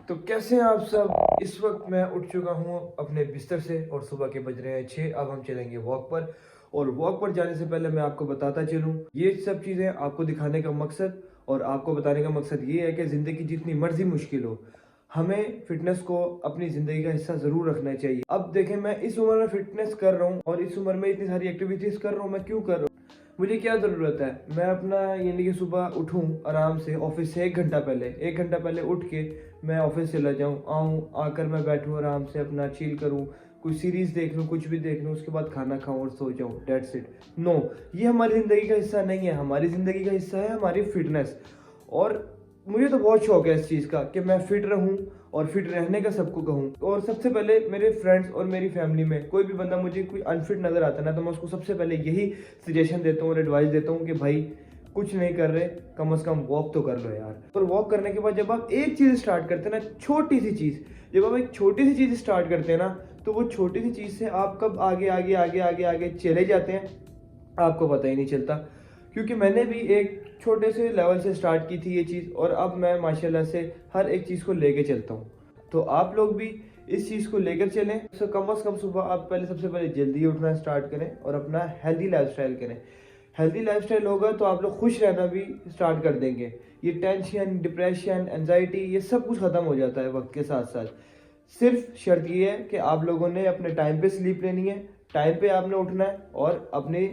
तो कैसे हैं आप सब। इस वक्त मैं उठ चुका हूँ अपने बिस्तर से और सुबह के बज रहे हैं 6। अब हम चलेंगे वॉक पर। और वॉक पर जाने से पहले मैं आपको बताता चलूँ, ये सब चीज़ें आपको दिखाने का मकसद और आपको बताने का मकसद ये है कि ज़िंदगी जितनी मर्जी मुश्किल हो, हमें फिटनेस को अपनी ज़िंदगी का हिस्सा ज़रूर रखना चाहिए। अब देखें, मैं इस उम्र में फिटनेस कर रहा हूँ और इस उम्र में इतनी सारी एक्टिविटीज़ कर रहा हूँ। मैं क्यों कर रहा हूँ? मुझे क्या ज़रूरत है? मैं अपना यानी कि सुबह उठूँ आराम से, ऑफिस से 1 घंटा पहले उठ के मैं ऑफिस चला जाऊँ, आऊँ, आकर मैं बैठूँ आराम से, अपना चिल करूँ, कुछ सीरीज़ देख लूँ, कुछ भी देख लूँ, उसके बाद खाना खाऊँ और सो जाऊँ। That's it. नो, ये हमारी ज़िंदगी का हिस्सा नहीं है। हमारी ज़िंदगी का हिस्सा है हमारी फिटनेस। और मुझे तो बहुत शौक है इस चीज़ का कि मैं फिट रहूं और फिट रहने का सबको कहूं। और सबसे पहले मेरे फ्रेंड्स और मेरी फैमिली में कोई भी बंदा मुझे कोई अनफिट नज़र आता है ना, तो मैं उसको सबसे पहले यही सजेशन देता हूँ और एडवाइस देता हूँ कि भाई कुछ नहीं कर रहे, कम से कम वॉक तो कर लो यार। और वॉक करने के बाद जब आप एक चीज़ स्टार्ट करते हैं ना, छोटी सी चीज़, जब आप एक छोटी सी चीज़ स्टार्ट करते हैं ना, तो वो छोटी सी चीज़ से आप कब आगे आगे आगे आगे आगे चले जाते हैं आपको पता ही नहीं चलता। क्योंकि मैंने भी एक छोटे से लेवल से स्टार्ट की थी ये चीज़, और अब मैं माशाल्लाह से हर एक चीज़ को लेके चलता हूँ। तो आप लोग भी इस चीज़ को लेकर चलें। तो कम से कम सुबह आप सबसे पहले जल्दी उठना स्टार्ट करें और अपना हेल्दी लाइफस्टाइल करें। हेल्दी लाइफस्टाइल होगा तो आप लोग खुश रहना भी स्टार्ट कर देंगे। ये टेंशन, डिप्रेशन, एंजाइटी, ये सब कुछ ख़त्म हो जाता है वक्त के साथ साथ। सिर्फ शर्त ये है कि आप लोगों ने अपने टाइम पे स्लीप लेनी है, टाइम पे आपने उठना है, और अपने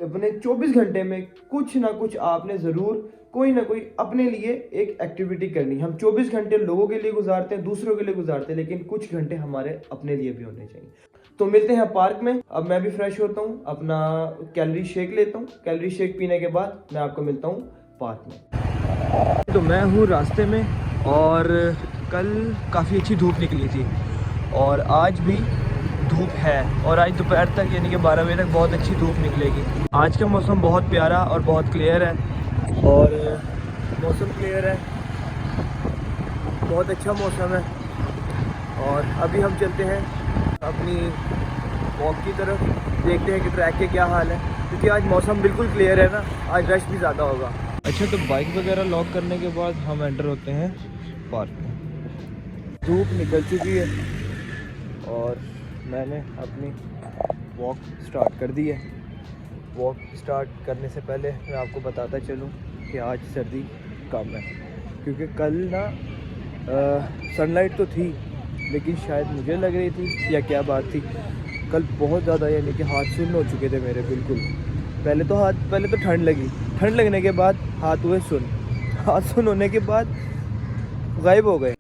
24 घंटे में कुछ ना कुछ आपने ज़रूर कोई ना कोई अपने लिए एक एक्टिविटी करनी। हम 24 घंटे लोगों के लिए गुजारते हैं, दूसरों के लिए गुजारते हैं, लेकिन कुछ घंटे हमारे अपने लिए भी होने चाहिए। तो मिलते हैं पार्क में। अब मैं भी फ्रेश होता हूँ, अपना कैलोरी शेक लेता हूँ। कैलोरी शेक पीने के बाद मैं आपको मिलता हूँ पार्क में। तो मैं हूँ रास्ते में, और कल काफ़ी अच्छी धूप निकली थी और आज भी धूप है, और आज दोपहर तक यानी कि 12 बजे तक बहुत अच्छी धूप निकलेगी। आज का मौसम बहुत प्यारा और बहुत क्लियर है, और मौसम क्लियर है, बहुत अच्छा मौसम है। और अभी हम चलते हैं अपनी वॉक की तरफ, देखते हैं कि ट्रैक के क्या हाल है, क्योंकि आज मौसम बिल्कुल क्लियर है ना, आज रश भी ज़्यादा होगा। अच्छा, तो बाइक वगैरह लॉक करने के बाद हम एंटर होते हैं पार्क में। धूप निकल चुकी है और मैंने अपनी वॉक स्टार्ट कर दी है। वॉक स्टार्ट करने से पहले मैं आपको बताता चलूँ कि आज सर्दी कम है, क्योंकि कल ना सनलाइट तो थी, लेकिन शायद मुझे लग रही थी या क्या बात थी, कल बहुत ज़्यादा यानी कि हाथ सुन्न हो चुके थे मेरे बिल्कुल। पहले तो ठंड लगी, ठंड लगने के बाद हाथ हुए सुन्न, हाथ सुन्न होने के बाद गायब हो गए,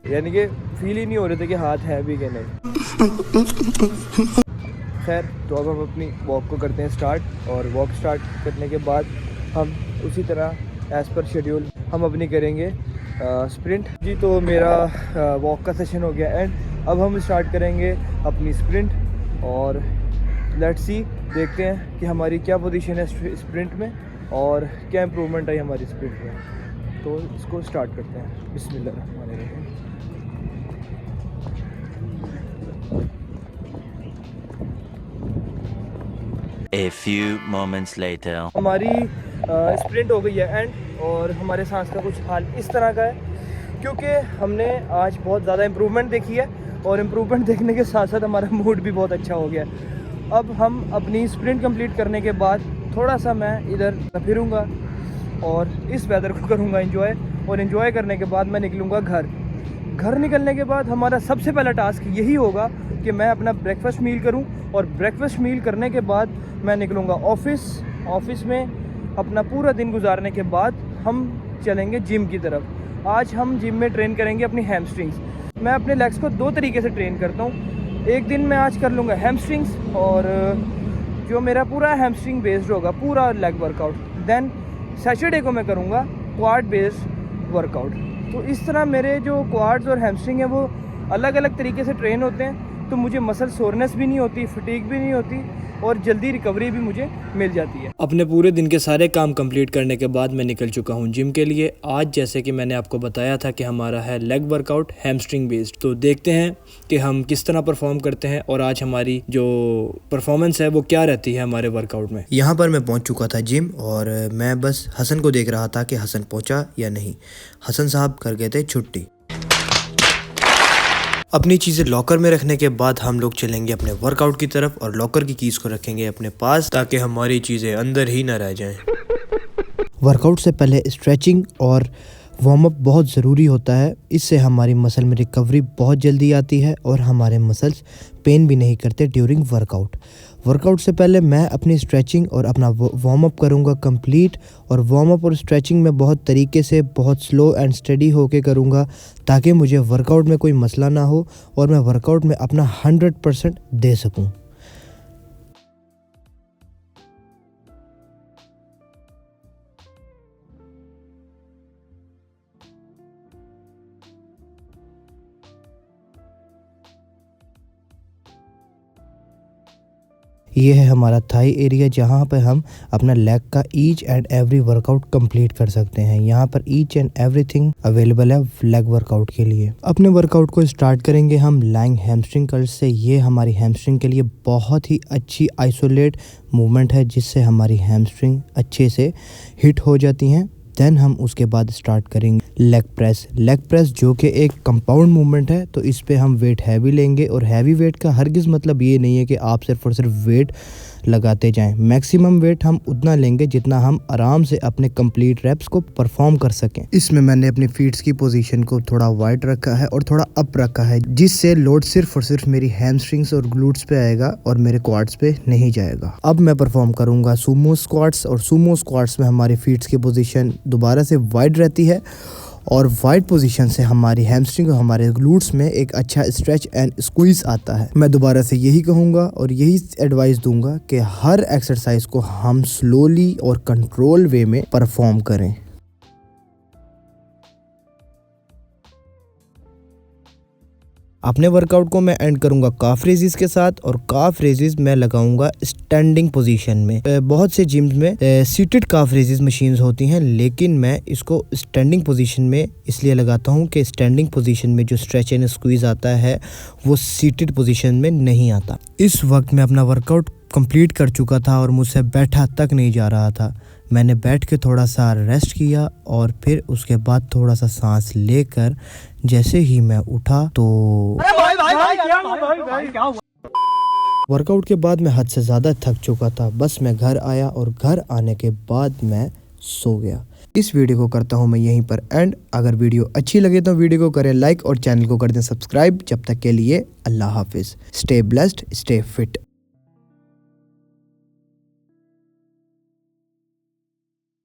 यानी कि फील ही नहीं हो रहे थे कि हाथ है भी कि नहीं। खैर, तो अब हम अपनी वॉक को करते हैं स्टार्ट, और वॉक स्टार्ट करने के बाद हम उसी तरह एज़ पर शेड्यूल हम अपनी करेंगे स्प्रिंट जी। तो मेरा वॉक का सेशन हो गया एंड अब हम स्टार्ट करेंगे अपनी स्प्रिंट, और लेट्स सी, देखते हैं कि हमारी क्या पोजीशन है स्प्रिंट में और क्या इम्प्रूवमेंट आई हमारी स्प्रिंट में। तो इसको स्टार्ट करते हैं। बिस्मिल्लाह। A few moments later. हमारी स्प्रिंट हो गई है एंड, और हमारे सांस का कुछ हाल इस तरह का है, क्योंकि हमने आज बहुत ज़्यादा इम्प्रूवमेंट देखी है, और इम्प्रूवमेंट देखने के साथ साथ हमारा मूड भी बहुत अच्छा हो गया। अब हम अपनी स्प्रिंट कंप्लीट करने के बाद थोड़ा सा मैं इधर फिरूँगा और इस वेदर को करूँगा एंजॉय, और एंजॉय करने के बाद मैं निकलूँगा घर निकलने के बाद हमारा सबसे पहला टास्क यही होगा कि मैं अपना ब्रेकफास्ट मील करूं, और ब्रेकफास्ट मील करने के बाद मैं निकलूँगा ऑफिस में अपना पूरा दिन गुजारने के बाद हम चलेंगे जिम की तरफ। आज हम जिम में ट्रेन करेंगे अपनी हैमस्ट्रिंग्स। मैं अपने लेग्स को 2 तरीके से ट्रेन करता हूँ। एक दिन मैं आज कर लूँगा हैमस्ट्रिंग्स, और जो मेरा पूरा हैमस्ट्रिंग बेस्ड होगा, पूरा लेग वर्कआउट। देन सैटरडे को मैं करूँगा क्वाड बेस्ड वर्कआउट। तो इस तरह मेरे जो क्वाड्स और हैमस्ट्रिंग है वो अलग अलग तरीके से ट्रेन होते हैं। तो मुझे मसल सोरनेस भी नहीं होती, फटीग भी नहीं होती और जल्दी रिकवरी भी मुझे मिल जाती है। अपने पूरे दिन के सारे काम कंप्लीट करने के बाद मैं निकल चुका हूँ जिम के लिए। आज जैसे कि मैंने आपको बताया था कि हमारा है लेग वर्कआउट हैमस्ट्रिंग बेस्ड, तो देखते हैं कि हम किस तरह परफॉर्म करते हैं और आज हमारी जो परफॉर्मेंस है वो क्या रहती है हमारे वर्कआउट में। यहाँ पर मैं पहुँच चुका था जिम और मैं बस हसन को देख रहा था कि हसन पहुँचा या नहीं। हसन साहब कर गए थे छुट्टी। अपनी चीज़ें लॉकर में रखने के बाद हम लोग चलेंगे अपने वर्कआउट की तरफ और लॉकर की कीज़ को रखेंगे अपने पास ताकि हमारी चीज़ें अंदर ही ना रह जाएं। वर्कआउट से पहले स्ट्रेचिंग और वार्म अप बहुत ज़रूरी होता है। इससे हमारी मसल में रिकवरी बहुत जल्दी आती है और हमारे मसल्स पेन भी नहीं करते ड्यूरिंग वर्कआउट। वर्कआउट से पहले मैं अपनी स्ट्रेचिंग और अपना वार्म अप करूँगा कंप्लीट, और वार्म अप और स्ट्रेचिंग में बहुत तरीके से बहुत स्लो एंड स्टेडी होके करूँगा ताकि मुझे वर्कआउट में कोई मसला ना हो और मैं वर्कआउट में अपना 100% दे सकूँ। ये है हमारा थाई एरिया जहाँ पर हम अपना लेग का each and every workout complete कर सकते हैं। यहाँ पर ईच एंड एवरीथिंग अवेलेबल है लेग वर्कआउट के लिए। अपने वर्कआउट को स्टार्ट करेंगे हम लाइंग हैमस्ट्रिंग कर्ल से। ये हमारी हैमस्ट्रिंग के लिए बहुत ही अच्छी आइसोलेट मूवमेंट है जिससे हमारी हैमस्ट्रिंग अच्छे से हिट हो जाती हैं। देन हम उसके बाद स्टार्ट करेंगे लेग प्रेस। लेग प्रेस जो कि एक कंपाउंड मूवमेंट है, तो इस पे हम वेट हैवी लेंगे और हैवी वेट का हरगिज़ मतलब ये नहीं है कि आप सिर्फ और सिर्फ वेट लगाते जाएं। मैक्सिमम वेट हम उतना लेंगे जितना हम आराम से अपने कंप्लीट रेप्स को परफॉर्म कर सकें। इसमें मैंने अपनी फीट्स की पोजीशन को थोड़ा वाइड रखा है और थोड़ा अप रखा है जिससे लोड सिर्फ और सिर्फ मेरी हैमस्ट्रिंग्स और ग्लूट्स पे आएगा और मेरे क्वाड्स पे नहीं जाएगा। अब मैं परफॉर्म करूंगा सुमो स्क्वाट्स, और सुमो स्क्वाट्स में हमारी फीट्स की पोजीशन दोबारा से वाइड रहती है और वाइड पोजीशन से हमारी हैमस्ट्रिंग और हमारे ग्लूट्स में एक अच्छा स्ट्रेच एंड स्क्वीज आता है। मैं दोबारा से यही कहूँगा और यही एडवाइस दूंगा कि हर एक्सरसाइज को हम स्लोली और कंट्रोल वे में परफॉर्म करें। अपने वर्कआउट को मैं एंड करूंगा काफ रेजिस के साथ, और काफ रेजिस मैं लगाऊंगा स्टैंडिंग पोजीशन में। बहुत से जिम्स में सीटेड काफ रेजिस मशीन्स होती हैं, लेकिन मैं इसको स्टैंडिंग पोजीशन में इसलिए लगाता हूं कि स्टैंडिंग पोजीशन में जो स्ट्रेच एंड स्क्वीज आता है वो सीटेड पोजीशन में नहीं आता। इस वक्त मैं अपना वर्कआउट कंप्लीट कर चुका था और मुझसे बैठा तक नहीं जा रहा था। मैंने बैठ के थोड़ा सा रेस्ट किया और फिर उसके बाद थोड़ा सा सांस लेकर जैसे ही मैं उठा तो वर्कआउट के बाद मैं हद से ज़्यादा थक चुका था। बस मैं घर आया और घर आने के बाद मैं सो गया। इस वीडियो को करता हूँ मैं यहीं पर एंड। अगर वीडियो अच्छी लगे तो वीडियो को करें लाइक और चैनल को कर दें सब्सक्राइब। जब तक के लिए अल्लाह हाफिज़। Stay blessed, stay fit.